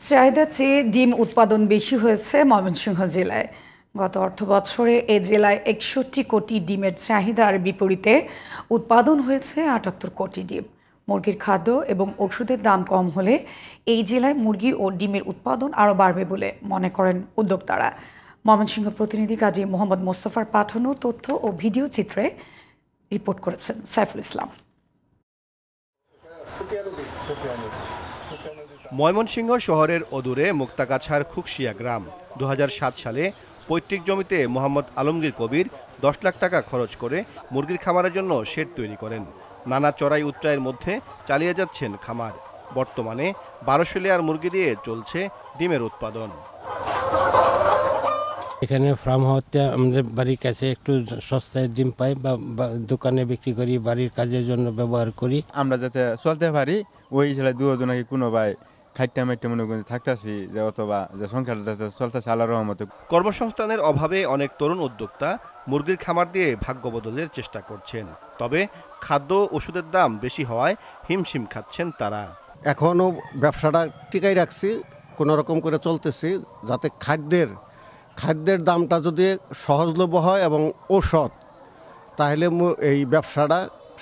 চাহিদা চেয়ে ডিম উৎপাদন বেশি হয়েছে ময়মনসিংহ জেলায়। গত অর্থবছরে এ জেলায় ৬১ কোটি ডিমের চাহিদার বিপরীতে উৎপাদন হয়েছে ৭৮ কোটি ডিম। মুরগির খাদ্য এবং ওষুধের দাম কম হলে এই জেলায় মুরগি ও ডিমের উৎপাদন আরও বাড়বে বলে মনে করেন উদ্যোক্তারা। ময়মনসিংহ প্রতিনিধি কাজী মোহাম্মদ মোস্তফার পাঠানো তথ্য ও ভিডিও চিত্রে রিপোর্ট করেছেন সাইফুল ইসলাম। ময়মনসিংহ শহরের অদূরে মুক্তাগাছার খুকশিয়া গ্রাম ২০০৭ সালে পৈতৃক জমিতে মোহাম্মদ আলমগীর কবির ১০ লাখ টাকা খরচ করে মুরগির খামারের জন্য শেড তৈরি করেন। নানা চড়াই উৎরাইয়ের মধ্যে চালিয়ে যাচ্ছেন খামার। বর্তমানে ১২০০ লেয়ার মুরগি দিয়ে চলছে ডিমের উৎপাদন। এখানে ফার্ম হতে আমাদের বাড়ির কাছে একটু সস্তায় ডিম পাই বা দোকানে বিক্রি করি, বাড়ির কাজের জন্য ব্যবহার করি। আমরা যাতে চলতে পারি ওই হিসেবে দুজন নাকি কোনো ভাই খাইতে মাইতে মনে করি থাকতেছি যে অথবা যে সংখ্যাটা যাতে চলতেছে আল্লাহর রহমতে। কর্মসংস্থানের অভাবে অনেক তরুণ উদ্যোক্তা মুরগির খামার দিয়ে ভাগ্য বদলের চেষ্টা করছেন। তবে খাদ্য ওষুধের দাম বেশি হওয়ায় হিমশিম খাচ্ছেন তারা। এখনও ব্যবসাটা টিকাই রাখছি, কোনো রকম করে চলতেছি, যাতে খাদ্যের দামটা যদি সহজলভ্য হয় এবং ঔষধ, তাহলে এই ব্যবসাটা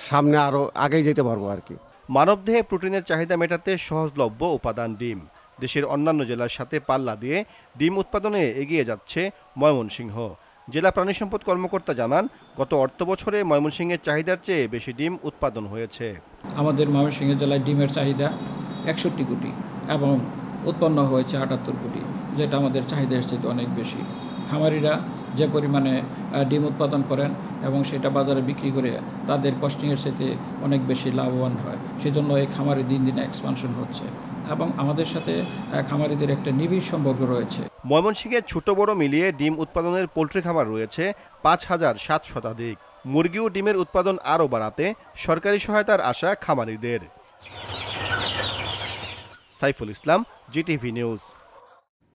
সামনে আরও আগেই যেতে পারবো আর কি। মানবদেহে প্রোটিনের চাহিদা মেটাতে সহজলভ্য উপাদান ডিম। দেশের অন্যান্য জেলার সাথে পাল্লা দিয়ে ডিম উৎপাদনে এগিয়ে যাচ্ছে ময়মনসিংহ। জেলা প্রাণী সম্পদ কর্মকর্তা জানান, গত অর্থবছরে ময়মনসিংহের চাহিদার চেয়ে বেশি ডিম উৎপাদন হয়েছে। আমাদের ময়মনসিংহ জেলায় ডিমের চাহিদা ৬১ কোটি এবং উৎপন্ন হয়েছে ৭৮ কোটি, যেটা আমাদের চাহিদার চেয়ে অনেক বেশি। খামারিরা যে পরিমাণে ডিম উৎপাদন করেন এবং সেটা বাজারে বিক্রি করে তাদের কস্টিংয়ের সাথে অনেক বেশি লাভবান হয়। সেজন্য এই খামারে দিন দিন এক্সপানশন হচ্ছে এবং আমাদের সাথে খামারিদের একটা নিবিড় সম্পর্ক রয়েছে। ময়মনসিংহে ছোট বড় মিলিয়ে ডিম উৎপাদনের পোল্ট্রি খামার রয়েছে ৫,৭০০ শতাধিক। মুরগি ও ডিমের উৎপাদন আরও বাড়াতে সরকারি সহায়তার আশা খামারিদের। Saiful Islam, GTV news.